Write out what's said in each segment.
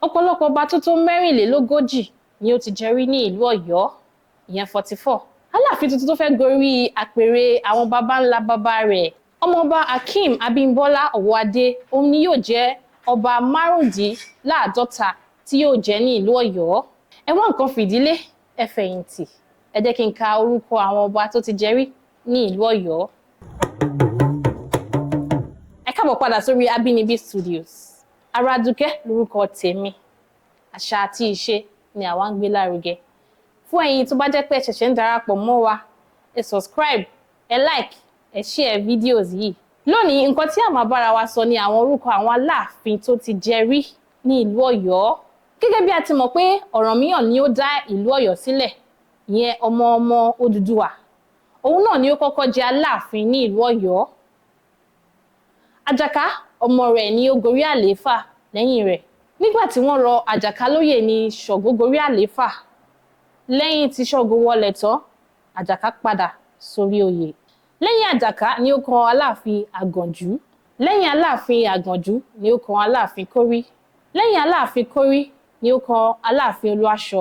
Ọ̀pọ̀lọpọ̀ ọba tó tó mẹ́rìnlélógójì ni ó ti jẹ rí ní ìlú Ọ̀yọ́, ìyẹn 44. Aláàfin tuntun tó fẹ́ gorí àpèrè àwọn baba ńlá baba rẹ̀, ọmọọba Akeem Abimbola Awoade, òun ni yóò jẹ́ ọba márùndínláàdọ́ta tí yóò jẹ́ ní ìlú Ọ̀yọ́. Ẹ wá nǹkan fìdílé, ẹ fẹ̀yìntì. Ẹ jẹ́ kí n ka orúkọ àwọn ọba tó ti jẹ rí ní ìlú Ọ̀yọ́. Ẹ káàbọ̀ padà sórí Abínibí Studios. Aradúkẹ́ lórúkọ tèmi. Àṣà àti ìṣe ni àwa ń gbé lárugẹ. Fún ẹ̀yin tó bá jẹ́ pé ẹ ṣẹ̀ṣẹ̀ ń darapọ̀ mọ́ wa, ẹ subscribe, ẹ like, ẹ share videos yìí. Lónìí, nǹkan tí a máa bára wa sọ ni àwọn orúkọ àwọn aláàfin tó ti jẹ rí ní ìlú Ọ̀yọ́. Gẹ́gẹ́ bí a ti mọ̀ pé Ọ̀rànmíyàn ni ó dá ìlú Ọ̀yọ́ sílẹ̀, ìyẹn ọmọ Odùduwà. Òun náà ni ó kọ́kọ́ jẹ aláàfin ní ìlú Ọ̀yọ́. Àjàká ọmọ rẹ̀ ni ó gorí àlééfà lẹ́yìn rẹ̀. Nígbà tí wọ́n rọ Àjàká lóyè ni Ṣàngó gorí àlééfà. Lẹ́yìn tí Ṣàngó wọlẹ̀ tán, Àjàká padà sórí oyè. Lẹ́yìn Àjàká ni ó kan Aláàfin Àgànjú. Lẹ́yìn Aláàfin Àgànjú ni ó kan Aláàfin Kórí. Lẹ́yìn Aláàfin Kórí ni ó kan Aláàfin Olúaṣọ.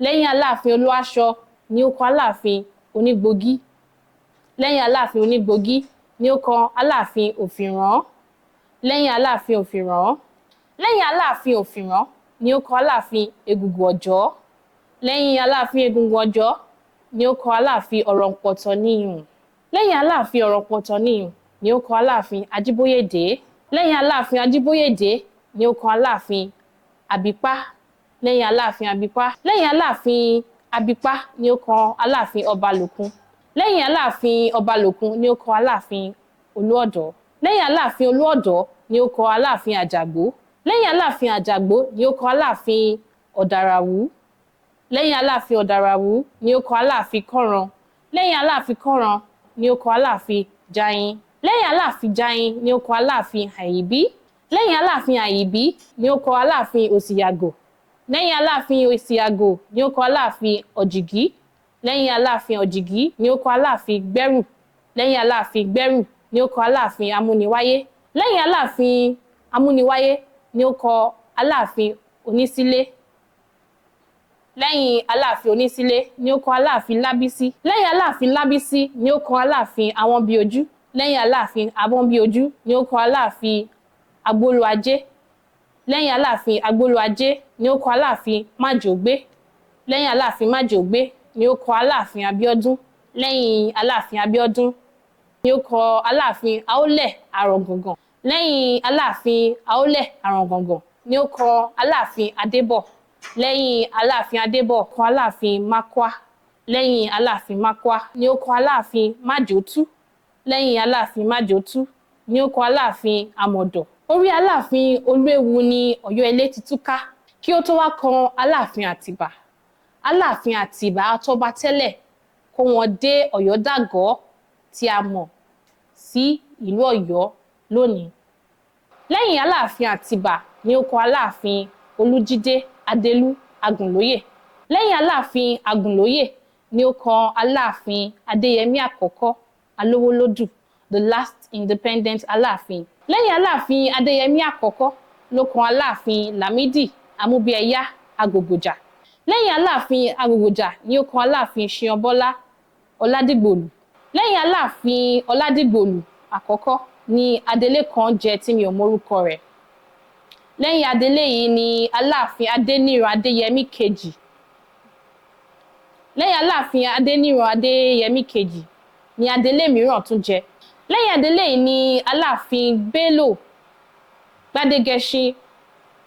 Lẹ́yìn Aláàfin Olúaṣọ ni ó kan Aláàfin Onígbògí. Lẹ́yìn Aláàfin Onígbògí ni ó kan Aláàfin Òfìràn. Lẹ́yìn Aláàfin Òfìràn. Lẹ́yìn Aláàfin Òfìràn ni ó kan Aláàfin Egúngún Ọ̀jọ́. Lẹ́yìn Aláàfin Egúngún Ọ̀jọ́ ni ó kan Aláàfin Ọ̀rànpọ̀tọ́níyùn. Lẹ́yìn Aláàfin Ọ̀rànpọ̀tọ́níyùn ni ó kan Aláàfin Ajíbóyèdé. Lẹ́yìn Aláàfin Ajíbóyèdé ni ó kan Aláàfin Àbípá. Lẹ́yìn Aláàfin Àbípá. Lẹ́yìn Aláàfin Àbípá ni ó kan Aláàfin Ọbalòkun. Lẹ́yìn Aláàfin Ọbalòkun ni ó kan Aláàfin Olúọ̀dọ́. Lẹ́yìn Aláàfin Olúọ̀dọ́ ni ó kan Aláàfin Àjàgbó. Lẹ́yìn Aláàfin Àjàgbó ni ó kan Aláàfin Ọ̀dàràwú. Lẹ́yìn Aláàfin Ọ̀dàràwú ni ó kan Aláàfin Kọ́ran. Lẹ́yìn Aláàfin Kọ́ran ni ó kan Aláàfin Jàyin. Lẹ́yìn Aláàfin Jàyin ni ó kan Aláàfin Àyìbí. Lẹ́yìn Aláàfin Àyìbí ni ó kan Aláàfin Òsìyàgò. Lẹ́yìn Aláàfin Òsìyàgò ni ó kan Aláàfin Ọ̀jìgí. Lẹ́yìn Aláàfin Ọ̀jìgí ni ó kan Aláàfin Gbẹ́rù. Lẹ́yìn Aláàfin Gbẹ́rù ni ó kan Aláàfin Amúniwáyé. Lẹ́yìn Aláàfin Amúniwáyé ni ó kan Aláàfin Onísílé. Lẹ́yìn Aláàfin Onísílé ni ó kan Aláàfin Lábísí. Lẹ́yìn Aláàfin Lábísí ni ó kan Aláàfin Awọ́nbíojú. Lẹ́yìn Aláàfin Awọ́nbíojú ni ó kan Aláàfin Agbólúajé. Lẹ́yìn Aláàfin Agbólúajé ni ó kan Aláàfin Májògbé. Lẹ́yìn Aláàfin Májògbé ni ó kan Aláàfin Abíọ́dún. Lẹ́yìn Aláàfin Abíọ́dún ni ó kan Aláàfin Àólẹ̀ Àrọ̀gàngàn. Lẹ́yìn Aláàfin Àólẹ̀ Àrọ̀gàngàn ni ó kan Aláàfin Adébọ̀. Lẹ́yìn Aláàfin Adébọ̀ kan Aláàfin Mákwá. Lẹ́yìn Aláàfin Mákwá ni ó kan Aláàfin Májòtú. Lẹ́yìn Aláàfin Májòtú ni ó kan Aláàfin Àmọ̀dọ̀. Orí Aláàfin Olúewu ni Ọ̀yọ́ ilé ti túká kí ó tó wá kan Aláàfin Àtìbà. Aláàfin Àtìbà àtọba tẹ́lẹ̀ kó wọn dé Ọ̀yọ́ dàgọ́ tí a mọ̀ sí ìlú Ọ̀yọ́ lónìí. Lẹ́yìn Aláàfin Àtìbà ni ó kan Aláàfin Olújídé Adélú Agùnlóyè. Lẹ́yìn Aláàfin Agùnlóyè ni ó kan Aláàfin Adéyẹmí àkọ́kọ́ Alówólódù, the last independent Aláàfin. Lẹ́yìn Aláàfin Adéyẹmí àkọ́kọ́ ló kan Aláàfin Lamidi Amúbíẹyá Agògòjà. Lẹ́yìn Aláàfin Agògòjà ni ó kan Aláàfin Ṣíọbọ́lá Ọládìgbòlù. Lẹ́yìn Aláàfin Ọládìgbòlù àkọ́kọ́ ni adélé kan jẹ tí mi ò mọrúkọ rẹ̀. Lẹ́yìn adélé yìí ni Aláàfin Adéníran Adéyẹmí kejì. Lẹ́yìn Aláàfin Adéníran Adéyẹmí kejì ni adélé mìíràn tún jẹ. Lẹ́yìn adélé yìí ni Aláàfin Bello Gbádégẹṣin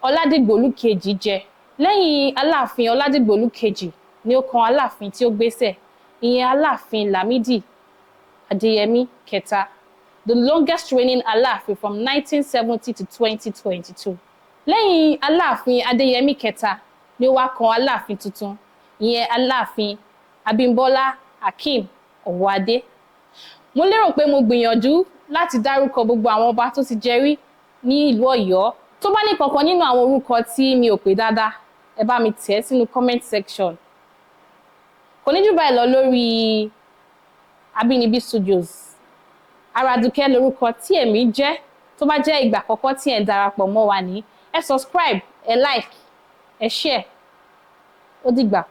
Ọládìgbòlù kejì jẹ. Lẹ́yìn Aláàfin Ọládìgbòlù kejì ni ó kan Aláàfin tí ó gbéṣẹ̀, ìyẹn Aláàfin Lamidi Adeyemi kẹta, the longest reigning Alaafin from 1970 to 2022. Lẹ́yìn Aláàfin Adéyẹmí kẹta ni ó wá kan Aláàfin tuntun, ìyẹn Alaafin Abimbola Akeem Owoade. Mo lérò pé mo gbìyànjú láti dárúkọ gbogbo àwọn ọba tó ti jẹ rí ní ìlú Ọ̀yọ́. Tó bá ní kankan nínú àwọn orúkọ tí mi ò pè dáadáa, ẹ bá mi tẹ̀ sínú comment section. Kò ní jù báyìí lọ lórí Abínibí Studios. Aradúkẹ́ lórúkọ tí èmi jẹ́. Tó bá jẹ́ ìgbà àkọ́kọ́ tí ẹ darapọ̀ mọ́ wa ní, ẹ subscribe, ẹ like, ẹ share. Ó dìgbà.